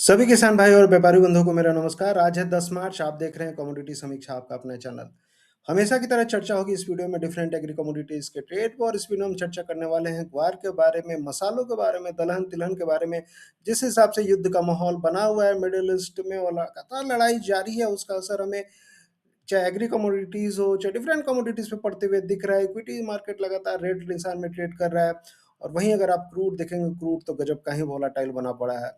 सभी किसान भाई और व्यापारी बंधुओं को मेरा नमस्कार। आज है 10 मार्च। आप देख रहे हैं कमोडिटी समीक्षा, आपका अपना चैनल। हमेशा की तरह चर्चा होगी इस वीडियो में डिफरेंट एग्री कमोडिटीज के ट्रेड पर, और इस वीडियो में चर्चा करने वाले हैं ग्वार के बारे में, मसालों के बारे में, दलहन तिलहन के बारे में। जिस हिसाब से युद्ध का माहौल बना हुआ है मिडिल ईस्ट में और लगातार लड़ाई जारी है, उसका असर हमें चाहे एग्री कमोडिटीज हो चाहे डिफरेंट कमोडिटीज पे पड़ते हुए दिख रहा है। इक्विटी मार्केट लगातार रेड निशान में ट्रेड कर रहा है, और वहीं अगर आप क्रूड देखेंगे, क्रूड तो गजब का ही वोलाटाइल बना पड़ा है।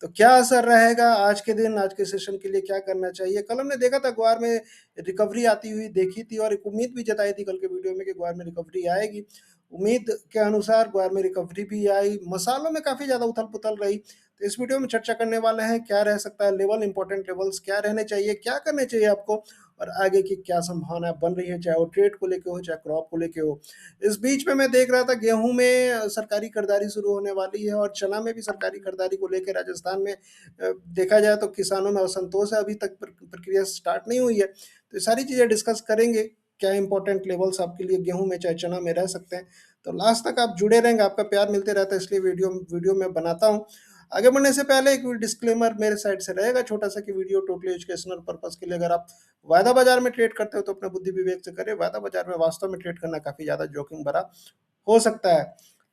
तो क्या असर रहेगा आज के दिन, आज के सेशन के लिए क्या करना चाहिए? कल हमने देखा था ग्वार में रिकवरी आती हुई देखी थी, और एक उम्मीद भी जताई थी कल के वीडियो में कि ग्वार में रिकवरी आएगी। उम्मीद के अनुसार ग्वार में रिकवरी भी आई, मसालों में काफी ज्यादा उथल पुथल रही। तो इस वीडियो में चर्चा करने वाले हैं क्या रह सकता है लेवल, इंपॉर्टेंट लेवल्स क्या रहने चाहिए, क्या करने चाहिए आपको, और आगे की क्या संभावना बन रही है, चाहे वो ट्रेड को लेके हो चाहे क्रॉप को लेके हो। इस बीच में मैं देख रहा था गेहूं में सरकारी खरीदारी शुरू होने वाली है, और चना में भी सरकारी खरीदारी को लेकर राजस्थान में देखा जाए तो किसानों में असंतोष है। अभी तक प्रक्रिया स्टार्ट नहीं हुई है, तो ये सारी चीजें डिस्कस करेंगे। क्या इंपॉर्टेंट लेवल्स आपके लिए गेहूं में चाहे चना में रह सकते हैं। तो लास्ट तक आप जुड़े रहेंगे, आपका प्यार मिलते रहता है, इसलिए वीडियो वीडियो में बनाता हूँ। आगे बढ़ने से पहले एक डिस्क्लेमर मेरे साइड से रहेगा छोटा सा, कि वीडियो टोटली एजुकेशनल पर्पस के लिए। अगर आप वायदा बाजार में ट्रेड करते हो तो अपने बुद्धि विवेक से करें। वायदा बाजार में वास्तव में ट्रेड करना काफी ज्यादा जोखिम भरा हो सकता है।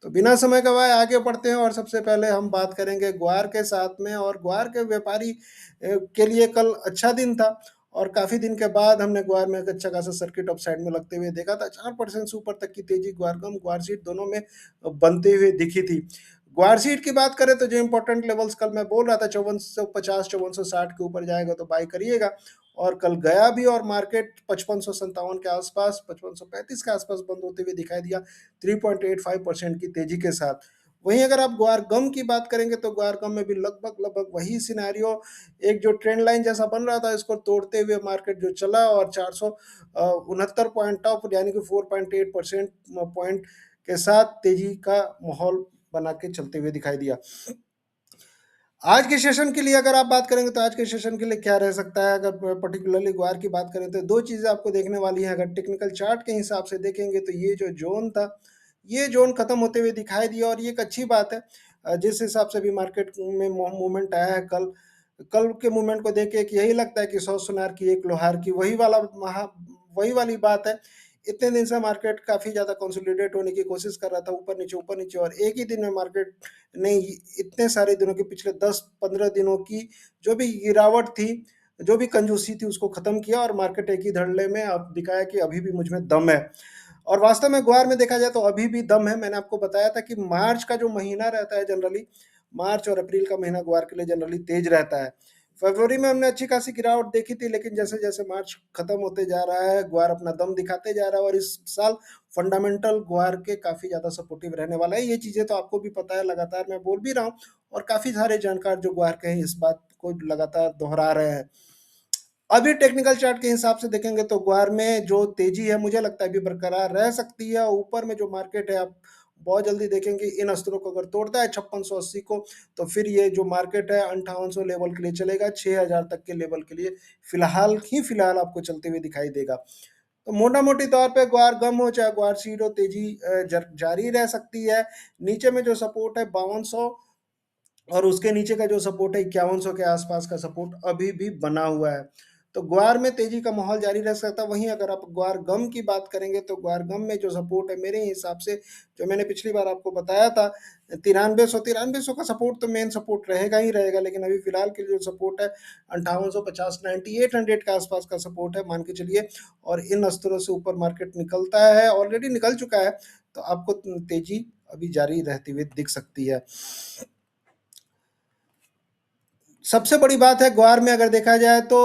तो बिना समय गवाए आगे बढ़ते हैं, और सबसे पहले हम बात करेंगे ग्वार के साथ में। और ग्वार के व्यापारी के लिए कल अच्छा दिन था, और काफी दिन के बाद हमने ग्वार में एक अच्छा खासा सर्किट अपसाइड में लगते हुए देखा था। 4% से ऊपर तक की तेजी ग्वार गम ग्वार सीट दोनों में बनते हुए दिखी थी। ग्वार सीट की बात करें तो जो इंपॉर्टेंट लेवल्स कल मैं बोल रहा था, 5450 5460 के ऊपर जाएगा तो बाई करिएगा। और कल गया भी, और मार्केट 5557 के आसपास, 5535 के आसपास बंद होते हुए दिखाई दिया, 3.85% की तेजी के साथ। वहीं अगर आप ग्वार गम की बात करेंगे तो ग्वार गम में भी लगभग लगभग वही सिनेरियो, एक जो ट्रेंड लाइन जैसा बन रहा था, इसको तोड़ते हुए मार्केट जो चला, और 469 पॉइंट अप, यानी कि 4.8% पॉइंट के साथ तेजी का माहौल बना के चलते हुए दिखाई दिया। आज के सेशन के लिए अगर आप बात करेंगे तो आज के सेशन के लिए क्या रह सकता है, अगर पर्टिकुलरली ग्वार की बात करें तो दो चीजें आपको देखने वाली हैं। अगर टेक्निकल चार्ट के हिसाब से देखेंगे तो ये जो जोन था, ये जोन खत्म होते हुए दिखाई दिया, और ये एक अच्छी बात है। जिस हिसाब से भी मार्केट में मूवमेंट आया है, कल कल के मूवमेंट को देख के यही लगता है कि 100 सुनार की एक लोहार की, वही वाली बात है। इतने दिन से मार्केट काफी ज्यादा कंसोलिडेट होने की कोशिश कर रहा था, ऊपर नीचे, और एक ही दिन में मार्केट ने इतने सारे दिनों के पिछले 10-15 दिनों की जो भी गिरावट थी, जो भी कंजूसी थी, उसको खत्म किया, और मार्केट एक ही धड़ल्ले में अब दिखाया कि अभी भी मुझ में दम है। और वास्तव में ग्वार में देखा जाए तो अभी भी दम है। मैंने आपको बताया था कि मार्च का जो महीना रहता है जनरली, मार्च और अप्रैल का महीना ग्वार के लिए जनरली तेज रहता है। फरवरी में हमने अच्छी खासी गिरावट देखी थी, लेकिन जैसे जैसे मार्च खत्म होते जा रहा है, ग्वार अपना दम दिखाते जा रहा है, और इस साल फंडामेंटल ग्वार के काफी ज्यादा सपोर्टिव रहने वाला है। ये चीजें तो आपको भी पता है, लगातार मैं बोल भी रहा हूँ, और काफी सारे जानकार जो ग्वार के हैं इस बात को लगातार दोहरा रहे हैं। अभी टेक्निकल चार्ट के हिसाब से देखेंगे तो ग्वार में जो तेजी है मुझे लगता है अभी बरकरार रह सकती है। ऊपर में जो मार्केट है, आप बहुत जल्दी देखेंगे इन स्तरों को अगर तोड़ता है 5680 को, तो फिर ये जो मार्केट है 5800 लेवल के लिए चलेगा, 6000 तक के लेवल के लिए फिलहाल आपको चलते हुए दिखाई देगा। तो मोटा मोटी तौर पे ग्वार गम हो चाहे ग्वार सीड हो, तेजी जारी रह सकती है। नीचे में जो सपोर्ट है 5200, और उसके नीचे का जो सपोर्ट है 5100 के आसपास का सपोर्ट अभी भी बना हुआ है। तो ग्वार में तेजी का माहौल जारी रह सकता है। वहीं अगर आप ग्वार गम की बात करेंगे तो ग्वार गम में जो सपोर्ट है मेरे हिसाब से, जो मैंने पिछली बार आपको बताया था, 9300 का सपोर्ट तो मेन सपोर्ट रहेगा ही रहेगा। लेकिन अभी फिलहाल के लिए जो सपोर्ट है 5850 9800 के आसपास का सपोर्ट है, मान के चलिए। और इन स्तरों से ऊपर मार्केट निकलता है, ऑलरेडी निकल चुका है, तो आपको तेजी अभी जारी रहती हुई दिख सकती है। सबसे बड़ी बात है ग्वार में अगर देखा जाए तो,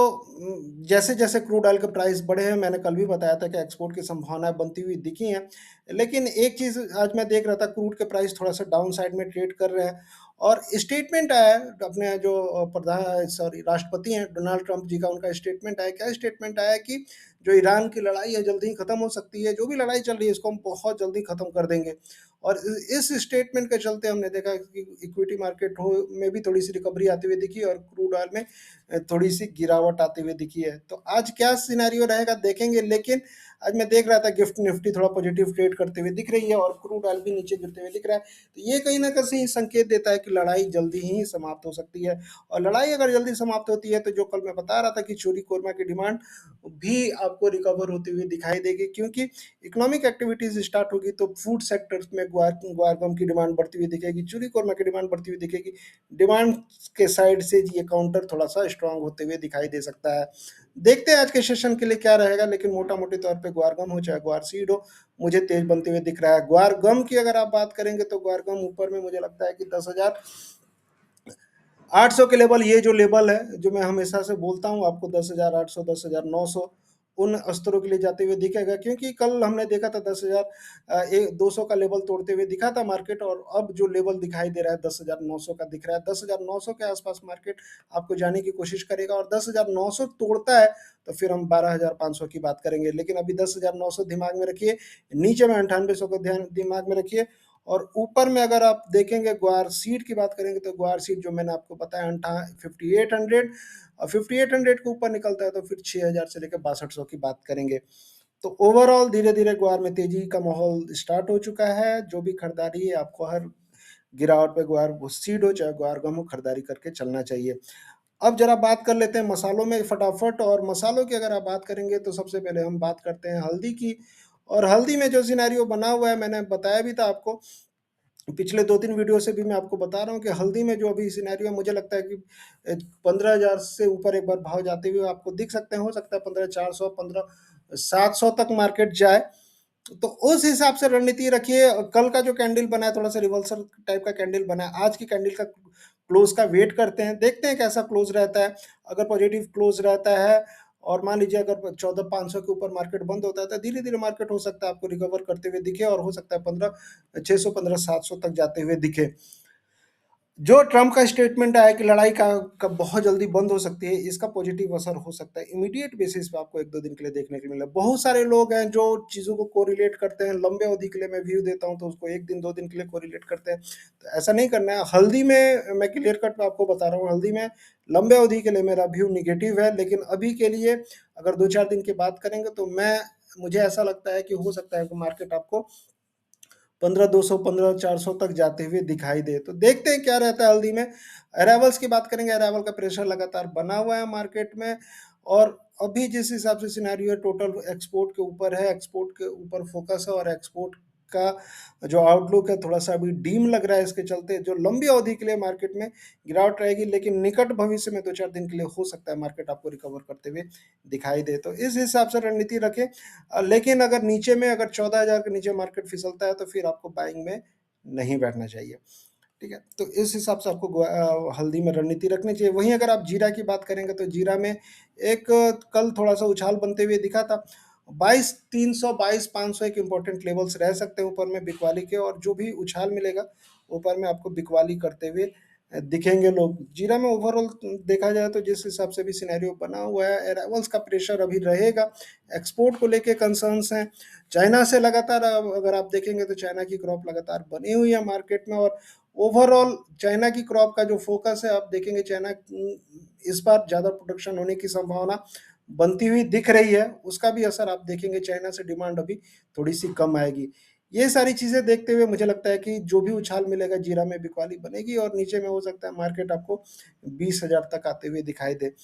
जैसे जैसे क्रूड ऑयल के प्राइस बढ़े हैं, मैंने कल भी बताया था कि एक्सपोर्ट की संभावनाएं बनती हुई दिखी हैं। लेकिन एक चीज़ आज मैं देख रहा था, क्रूड के प्राइस थोड़ा सा डाउन साइड में ट्रेड कर रहे हैं, और स्टेटमेंट आया है अपने जो राष्ट्रपति हैं डोनाल्ड ट्रंप जी का, उनका स्टेटमेंट आया। क्या स्टेटमेंट आया कि जो ईरान की लड़ाई है जल्दी ही खत्म हो सकती है, जो भी लड़ाई चल रही है इसको हम बहुत जल्दी खत्म कर देंगे। और इस स्टेटमेंट के चलते हमने देखा कि इक्विटी मार्केट हो में भी थोड़ी सी रिकवरी आती हुई दिखी, और क्रूड ऑयल में थोड़ी सी गिरावट आती हुई दिखी है। तो आज क्या सिनेरियो रहेगा देखेंगे। लेकिन आज मैं देख रहा था गिफ्ट निफ्टी थोड़ा पॉजिटिव ट्रेड करते हुए दिख रही है और क्रूड ऑयल भी नीचे गिरते हुए दिख रहा है। तो ये कहीं न कहीं संकेत देता है कि लड़ाई जल्दी ही समाप्त हो सकती है और लड़ाई अगर जल्दी समाप्त होती है तो जो कल मैं बता रहा था कि चोरी कोरमा की डिमांड भी आपको रिकवर होती हुई दिखाई देगी, क्योंकि इकोनॉमिक एक्टिविटीज स्टार्ट होगी तो फूड सेक्टर्स में ग्वार गम की डिमांड बढ़ती हुई दिखेगी, चूरी कोरमा की डिमांड बढ़ती हुई दिखेगी। डिमांड के साइड से ये काउंटर थोड़ा सा स्ट्रांग होते हुए दिखाई दे सकता है। देखते हैं आज के सेशन के लिए क्या रहेगा, लेकिन मोटा मोटी तौर पे ग्वार गम हो चाहे ग्वार सीड हो, मुझे तेज बनते हुए दिख रहा है। ग्वार गम की अगर आप बात करेंगे तो ग्वार गम ऊपर में मुझे लगता है कि 10,800 के लेवल, ये जो लेवल है जो मैं हमेशा से बोलता हूँ आपको, 10,800 10,900 उन स्तरों के लिए जाते हुए दिखेगा, क्योंकि कल हमने देखा था 10,200 का लेवल तोड़ते हुए दिखा था मार्केट, और अब जो लेवल दिखाई दे रहा है 10,900 का दिख रहा है। 10,900 के आसपास मार्केट आपको जाने की कोशिश करेगा और 10,900 तोड़ता है तो फिर हम 12,500 की बात करेंगे, लेकिन अभी 10,900 दिमाग में रखिए, नीचे में 9800 को ध्यान दिमाग में रखिए, और ऊपर में अगर आप देखेंगे ग्वार सीड की बात करेंगे तो ग्वार सीड जो मैंने आपको बताया 5800, और 5800 के ऊपर निकलता है तो फिर 6,000 से लेकर 6200 की बात करेंगे। तो ओवरऑल धीरे धीरे ग्वार में तेजी का माहौल स्टार्ट हो चुका है। जो भी खरीदारी है आपको हर गिरावट पे ग्वार सीड हो चाहे ग्वार गम हो, खरीदारी करके चलना चाहिए। अब जरा बात कर लेते हैं मसालों में फटाफट, और मसालों की अगर आप बात करेंगे तो सबसे पहले हम बात करते हैं हल्दी की। और हल्दी में जो सिनेरियो बना हुआ है मैंने बताया भी था आपको, पिछले 2-3 वीडियो से भी मैं आपको बता रहा हूँ कि हल्दी में जो अभी सिनेरियो है मुझे लगता है कि 15,000 से ऊपर एक बार भाव जाते हुए आपको दिख सकते हैं, हो सकता है 15,400 15,700 तक मार्केट जाए। तो उस हिसाब से रणनीति रखिए। कल का जो कैंडल बना है थोड़ा सा रिवर्सल टाइप का कैंडल बना है, आज की कैंडल का क्लोज का वेट करते हैं, देखते हैं कैसा क्लोज रहता है। अगर पॉजिटिव क्लोज रहता है और मान लीजिए अगर 14,500 के ऊपर मार्केट बंद होता है तो धीरे धीरे मार्केट हो सकता है आपको रिकवर करते हुए दिखे, और हो सकता है 15,600 15,700 तक जाते हुए दिखे। जो ट्रम्प का स्टेटमेंट आया कि लड़ाई का बहुत जल्दी बंद हो सकती है, इसका पॉजिटिव असर हो सकता है इमीडिएट बेसिस पे आपको 1-2 दिन के लिए देखने को मिला। बहुत सारे लोग हैं जो चीज़ों को कोरिलेट करते हैं, लंबे अवधि के लिए मैं व्यू देता हूँ तो उसको 1 दिन 2 दिन के लिए कोरिलेट करते हैं। तो ऐसा नहीं करना है। हल्दी में मैं क्लियर कट आपको बता रहा हूँ, हल्दी में लंबे अवधि के लिए मेरा व्यू नेगेटिव है, लेकिन अभी के लिए अगर 2-4 दिन की बात करेंगे तो मुझे ऐसा लगता है कि हो सकता है कि मार्केट आपको 15,200 15,400 तक जाते हुए दिखाई दे। तो देखते हैं क्या रहता है हल्दी में। अराइवल्स की बात करेंगे, अराइवल का प्रेशर लगातार बना हुआ है मार्केट में, और अभी जिस हिसाब से सिनेरियो है टोटल एक्सपोर्ट के ऊपर है, एक्सपोर्ट के ऊपर फोकस है, और एक्सपोर्ट का जो आउटलुक है थोड़ा सा अभी डीम लग रहा है। इसके चलते जो लंबी अवधि के लिए मार्केट में गिरावट रहेगी, लेकिन निकट भविष्य में 2-4 दिन के लिए हो सकता है मार्केट आपको रिकवर करते हुए दिखाई दे। तो इस हिसाब से रणनीति रखें। लेकिन अगर नीचे में अगर 14,000 के नीचे मार्केट फिसलता है तो फिर आपको बाइंग में नहीं बैठना चाहिए। ठीक है, तो इस हिसाब से आपको हल्दी में रणनीति रखनी चाहिए। वहीं अगर आप जीरा की बात करेंगे तो जीरा में एक कल थोड़ा सा उछाल बनते हुए दिखा था। 22,300 22,500 एक इंपॉर्टेंट लेवल्स रह सकते हैं ऊपर में बिकवाली के, और जो भी उछाल मिलेगा ऊपर में आपको बिकवाली करते हुए दिखेंगे लोग। जीरा में ओवरऑल देखा जाए तो जिस हिसाब से भी सिनेरियो बना हुआ है, अराइवल्स का प्रेशर अभी रहेगा, एक्सपोर्ट को लेके कंसर्न्स हैं। चाइना से लगातार अगर आप देखेंगे तो चाइना की क्रॉप लगातार बनी हुई है मार्केट में, और ओवरऑल चाइना की क्रॉप का जो फोकस है आप देखेंगे, चाइना इस बार ज़्यादा प्रोडक्शन होने की संभावना बनती हुई दिख रही है, उसका भी असर आप देखेंगे। चाइना से डिमांड अभी थोड़ी सी कम आएगी। ये सारी चीज़ें देखते हुए मुझे लगता है कि जो भी उछाल मिलेगा जीरा में बिकवाली बनेगी, और नीचे में हो सकता है मार्केट आपको 20,000 तक आते हुए दिखाई दे।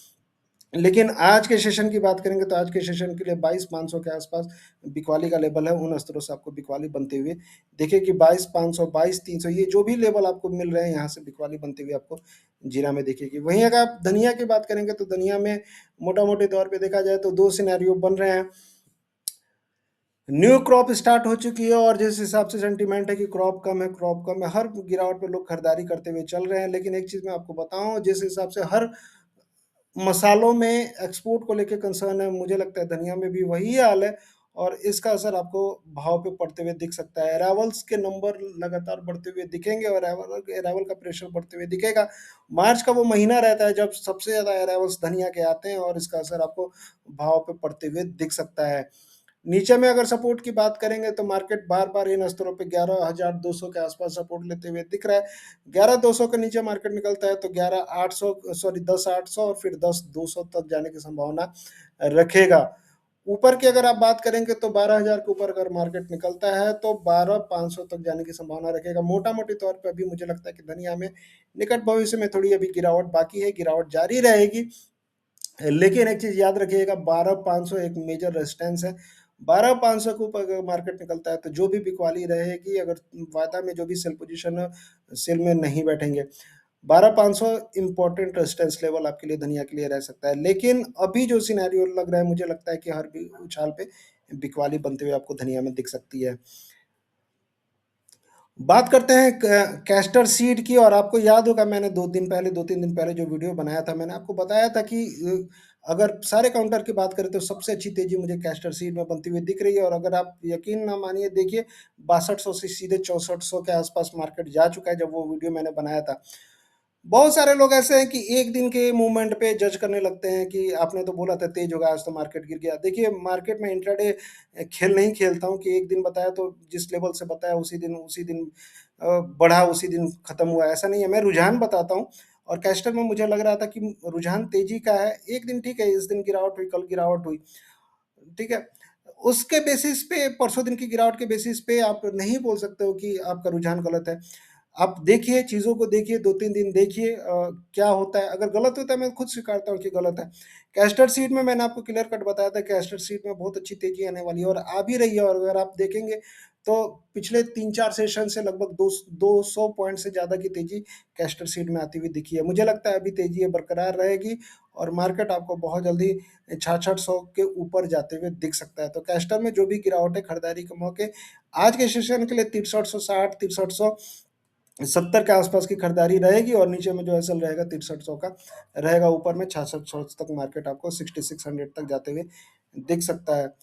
लेकिन आज के सेशन की बात करेंगे तो आज के सेशन के लिए 22,500 के आसपास बिकवाली का लेवल है, उन स्तरों से आपको बिकवाली बनते हुए देखिए कि 22,500 22,300 ये जो भी लेवल आपको मिल रहे हैं यहाँ से बिकवाली बनते हुए आपको जीरा में दिखेगी। वहीं अगर आप धनिया की बात करेंगे तो धनिया में मोटा मोटे तौर पे देखा जाए तो 2 सिनेरियो बन रहे हैं। न्यू क्रॉप स्टार्ट हो चुकी है, और जिस हिसाब से सेंटीमेंट है कि क्रॉप कम है, हर गिरावट पे लोग खरीदारी करते हुए चल रहे हैं। लेकिन एक चीज़ मैं आपको बताऊं, जिस हिसाब से हर मसालों में एक्सपोर्ट को लेके कंसर्न है, मुझे लगता है धनिया में भी वही हाल है, और इसका असर आपको भाव पे पड़ते हुए दिख सकता है। अराइवल्स के नंबर लगातार बढ़ते हुए दिखेंगे, और अराइवल का प्रेशर बढ़ते हुए दिखेगा। मार्च का वो महीना रहता है जब सबसे ज़्यादा अराइवल्स धनिया के आते हैं, और इसका असर आपको भाव पे पड़ते हुए दिख सकता है। नीचे में अगर सपोर्ट की बात करेंगे तो मार्केट बार बार इन स्तरों पे 11,200 के आसपास सपोर्ट लेते हुए दिख रहा है। 11,200 के नीचे मार्केट निकलता है तो 11,800 सॉरी 10,800 और फिर 10,200 तक जाने की संभावना रखेगा। ऊपर की अगर आप बात करेंगे तो 12,000 के ऊपर अगर मार्केट निकलता है तो 12,500 तक जाने की संभावना रखेगा। मोटा-मोटी तौर पे अभी मुझे लगता है कि धनिया में निकट भविष्य में थोड़ी अभी गिरावट बाकी है, गिरावट जारी रहेगी। लेकिन एक चीज़ याद रखिएगा, 12,500 एक मेजर रेजिस्टेंस है। 12,500 के ऊपर अगर मार्केट निकलता है तो जो भी बिकवाली रहेगी, अगर वायदा में जो भी सेल पोजीशन है, सेल में नहीं बैठेंगे। 12,500 इम्पोर्टेंट रेजिस्टेंस लेवल आपके लिए धनिया के लिए रह सकता है। लेकिन अभी जो सिनेरियो लग रहा है, मुझे लगता है कि हर भी उछाल पे बिकवाली बनते हुए आपको धनिया में दिख सकती है। बात करते हैं कैस्टर सीड की। और आपको याद होगा, मैंने 2-3 दिन पहले जो वीडियो बनाया था, मैंने आपको बताया था कि अगर सारे काउंटर की बात करें तो सबसे अच्छी तेजी मुझे कैस्टर सीड में बनती हुई दिख रही है। और अगर आप यकीन ना मानिए, देखिए 6200 से सीधे 6400 के आसपास मार्केट जा चुका है जब वो वीडियो मैंने बनाया था। बहुत सारे लोग ऐसे हैं कि एक दिन के मूवमेंट पे जज करने लगते हैं कि आपने तो बोला था तेज होगा, आज तो मार्केट गिर गया। देखिए, मार्केट में इंट्राडे खेल नहीं खेलता हूँ कि एक दिन बताया तो जिस लेवल से बताया उसी दिन बढ़ा, उसी दिन खत्म हुआ, ऐसा नहीं है। मैं रुझान बताता हूँ। और कैस्टर में मुझे लग रहा था कि रुझान तेजी का है। एक दिन ठीक है, इस दिन गिरावट हुई, कल गिरावट हुई, ठीक है। उसके बेसिस पे, परसों दिन की गिरावट के बेसिस पे आप नहीं बोल सकते हो कि आपका रुझान गलत है। आप देखिए, चीज़ों को देखिए, 2-3 दिन देखिए क्या होता है। अगर गलत होता है, मैं खुद स्वीकारता हूँ कि गलत है। कैस्टर सीड में मैंने आपको क्लियर कट बताया था, कैस्टर सीड में बहुत अच्छी तेज़ी आने वाली है और आ भी रही है। और अगर आप देखेंगे तो पिछले 3-4 सेशन से लगभग 200 पॉइंट से ज़्यादा की तेज़ी कैस्टर सीड में आती हुई दिखी है। मुझे लगता है अभी तेज़ी ये बरकरार रहेगी और मार्केट आपको बहुत जल्दी 6600 के ऊपर जाते हुए दिख सकता है। तो कैस्टर में जो भी गिरावट है, खरीदारी के मौके आज के सेशन के लिए 6360, 6370 के आसपास की खरीदारी रहेगी। और नीचे में जो एसएल रहेगा 6300 का रहेगा। ऊपर में 6600 तक मार्केट आपको 6600 तक जाते हुए दिख सकता है।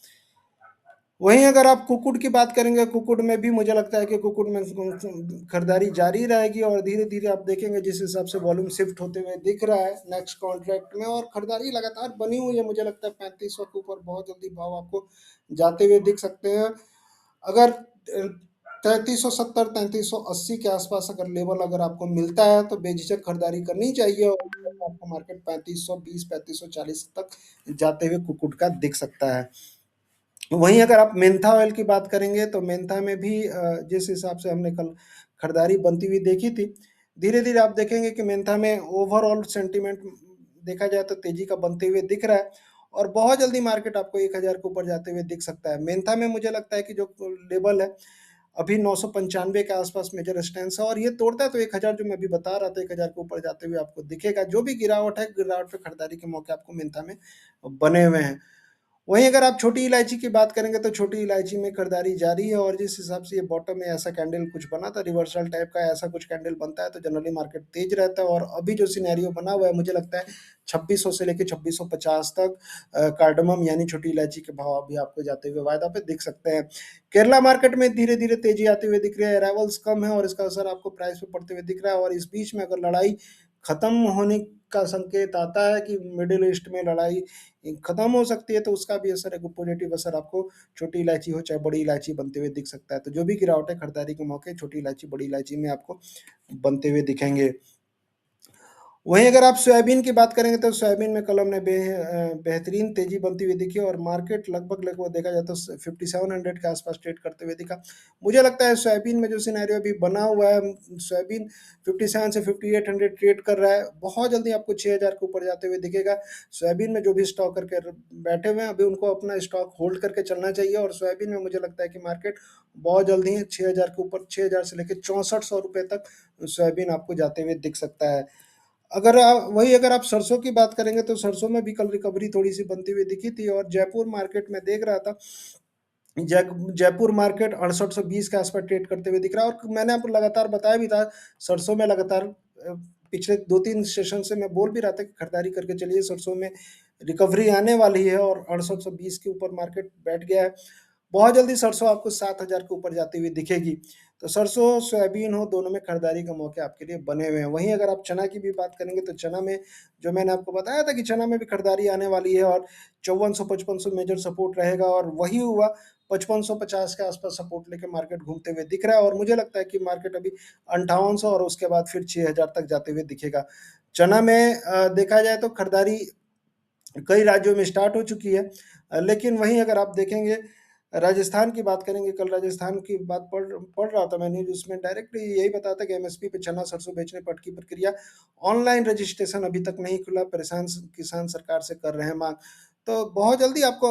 वहीं अगर आप कुक्कुट की बात करेंगे, कुक्कुट में भी मुझे लगता है कि कुक्कुट में खरीदारी जारी रहेगी। और धीरे धीरे आप देखेंगे जिस हिसाब से वॉल्यूम शिफ्ट होते हुए दिख रहा है नेक्स्ट कॉन्ट्रैक्ट में, और खरीदारी लगातार बनी हुई है। मुझे लगता है 3500 के ऊपर बहुत जल्दी भाव आपको जाते हुए दिख सकते हैं। अगर 3370, 3380 के आसपास अगर लेवल अगर आपको मिलता है तो बेझिझक खरीदारी करनी चाहिए। और आपको मार्केट 3520, 3540 तक जाते हुए कुक्कुट का दिख सकता है। वहीं अगर आप मेंथा ऑयल की बात करेंगे तो मेंथा में भी जिस हिसाब से हमने कल खरीदारी बनती हुई देखी थी, धीरे धीरे आप देखेंगे कि मेंथा में ओवरऑल सेंटीमेंट देखा जाए तो तेजी का बनते हुए दिख रहा है। और बहुत जल्दी मार्केट आपको 1000 के ऊपर जाते हुए दिख सकता है। मेंथा में मुझे लगता है कि जो लेवल है अभी 995 के आसपास मेजर स्टैंस है, और ये तोड़ता है तो 1000 जो मैं अभी बता रहा था, 1000 के ऊपर जाते हुए आपको दिखेगा। जो भी गिरावट है, गिरावट पे खरीदारी के मौके आपको मेंथा में बने हुए हैं। वहीं अगर आप छोटी इलायची की बात करेंगे तो छोटी इलायची में खरीदारी जारी है। और जिस हिसाब से ये बॉटम में ऐसा कैंडल कुछ बना था, रिवर्सल टाइप का ऐसा कुछ कैंडल बनता है तो जनरली मार्केट तेज रहता है। और अभी जो सिनेरियो बना हुआ है, मुझे लगता है 2600 से लेकर 2650 तक कार्डमम यानी छोटी इलायची के भाव अभी आपको जाते हुए वायदा पे दिख सकते हैं। केरला मार्केट में धीरे धीरे तेजी आते हुए दिख रही है। अराइवल्स कम है और इसका असर आपको प्राइस पे पड़ते हुए दिख रहा है। और इस बीच में अगर लड़ाई खत्म होने का संकेत आता है कि मिडिल ईस्ट में लड़ाई खत्म हो सकती है, तो उसका भी असर, एक पॉजिटिव असर आपको छोटी इलायची हो चाहे बड़ी इलायची बनते हुए दिख सकता है। तो जो भी गिरावट है, खरीदारी के मौके छोटी इलायची बड़ी इलायची में आपको बनते हुए दिखेंगे। वहीं अगर आप सोयाबीन की बात करेंगे तो सोयाबीन में कल हमने बेहतरीन तेजी बनती हुई दिखी। और मार्केट लगभग लगभग देखा जाए तो 5700 के आसपास ट्रेड करते हुए दिखा। मुझे लगता है सोयाबीन में जो सिनेरियो अभी बना हुआ है, सोयाबीन 57 से 5800 ट्रेड कर रहा है, बहुत जल्दी आपको 6000 के ऊपर जाते हुए दिखेगा। सोयाबीन में जो भी स्टॉक करके बैठे हुए हैं, अभी उनको अपना स्टॉक होल्ड करके चलना चाहिए। और सोयाबीन में मुझे लगता है कि मार्केट बहुत जल्दी 6000 के ऊपर, 6000 से लेकर 6400 रुपये तक सोयाबीन आपको जाते हुए दिख सकता है। अगर आप सरसों की बात करेंगे तो सरसों में भी कल रिकवरी थोड़ी-सी बनती हुई दिखी थी। और जयपुर मार्केट में देख रहा था, जयपुर मार्केट 6820 के आसपास ट्रेड करते हुए दिख रहा है। और मैंने आपको लगातार बताया भी था, सरसों में लगातार पिछले 2-3 सेशन से मैं बोल भी रहा था कि खरीदारी करके चलिए, सरसों में रिकवरी आने वाली है। और 6820 के ऊपर मार्केट बैठ गया है। बहुत जल्दी सरसों आपको 7000 के ऊपर जाती हुई दिखेगी। तो सरसों, सोयाबीन हो, दोनों में खरीदारी के मौके आपके लिए बने हुए हैं। वहीं अगर आप चना की भी बात करेंगे तो चना में, जो मैंने आपको बताया था कि चना में भी खरीदारी आने वाली है। और 5400-5500 मेजर सपोर्ट रहेगा। और वही हुआ, 5550 के आसपास सपोर्ट लेके मार्केट घूमते हुए दिख रहा है। और मुझे लगता है कि मार्केट अभी 5800 और उसके बाद फिर 6000 तक जाते हुए दिखेगा। चना में देखा जाए तो खरीदारी कई राज्यों में स्टार्ट हो चुकी है। लेकिन वहीं अगर आप देखेंगे राजस्थान की बात करेंगे, कल राजस्थान की बात पढ़ पढ़ रहा था मैं न्यूज़, उसमें डायरेक्टली यही बताया था कि एमएसपी पे चना सरसों बेचने पर अटकी प्रक्रिया, ऑनलाइन रजिस्ट्रेशन अभी तक नहीं खुला, परेशान किसान सरकार से कर रहे हैं मांग। तो बहुत जल्दी आपको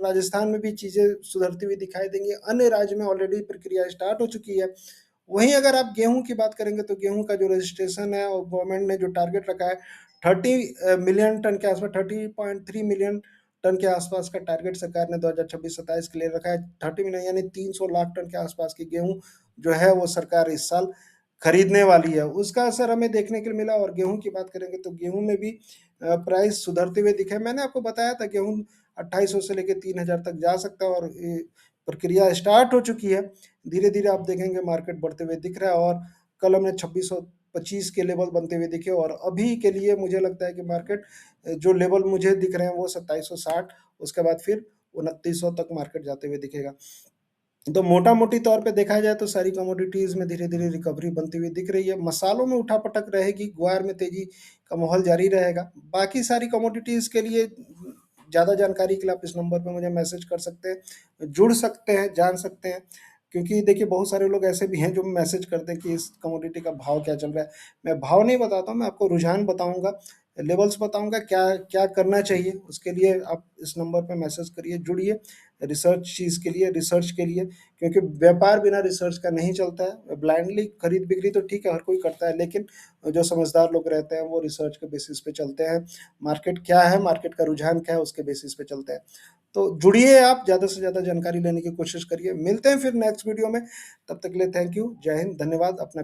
राजस्थान में भी चीज़ें सुधरती हुई दिखाई देंगी। अन्य राज्य में ऑलरेडी प्रक्रिया स्टार्ट हो चुकी है। वहीं अगर आप गेहूं की बात करेंगे तो गेहूं का जो रजिस्ट्रेशन है और गवर्नमेंट ने जो टारगेट रखा है 30 मिलियन टन के आसपास, 30.3 मिलियन टन के आसपास का टारगेट सरकार ने 2026-27 के लिए रखा है। 30 मिलियन यानी 300 लाख टन के आसपास की गेहूं जो है वो सरकार इस साल खरीदने वाली है। उसका असर हमें देखने के लिए मिला। और गेहूं की बात करेंगे तो गेहूं में भी प्राइस सुधरते हुए दिखे। मैंने आपको बताया था गेहूं 2800 से लेकर 3000 तक जा सकता है, और प्रक्रिया स्टार्ट हो चुकी है। धीरे धीरे आप देखेंगे मार्केट बढ़ते हुए दिख रहा है, और कल हमने 2625 के लेवल बनते हुए दिखे। और अभी के लिए मुझे लगता है कि मार्केट जो लेवल मुझे दिख रहे हैं वो 2760, उसके बाद फिर 2900 तक मार्केट जाते हुए दिखेगा। तो मोटा मोटी तौर पे देखा जाए तो सारी कमोडिटीज में धीरे धीरे रिकवरी बनती हुई दिख रही है। मसालों में उठापटक रहेगी, ग्वार में तेजी का माहौल जारी रहेगा। बाकी सारी कमोडिटीज के लिए ज़्यादा जानकारी के लिए आप इस नंबर पे मुझे मैसेज कर सकते हैं, जुड़ सकते हैं, जान सकते हैं। क्योंकि देखिए बहुत सारे लोग ऐसे भी हैं जो मैसेज करते हैं कि इस कमोडिटी का भाव क्या चल रहा है। मैं भाव नहीं बताता हूँ, मैं आपको रुझान बताऊंगा, लेवल्स बताऊंगा, क्या क्या करना चाहिए। उसके लिए आप इस नंबर पे मैसेज करिए, जुड़िए रिसर्च चीज़ के लिए, रिसर्च के लिए। क्योंकि व्यापार बिना रिसर्च का नहीं चलता है। ब्लाइंडली खरीद बिक्री तो ठीक है, हर कोई करता है, लेकिन जो समझदार लोग रहते हैं वो रिसर्च के बेसिस पे चलते हैं। मार्केट क्या है, मार्केट का रुझान क्या है, उसके बेसिस पे चलते हैं। तो जुड़िए, आप ज़्यादा से ज़्यादा जानकारी लेने की कोशिश करिए। मिलते हैं फिर नेक्स्ट वीडियो में, तब तक के लिए थैंक यू, जय हिंद, धन्यवाद। अपना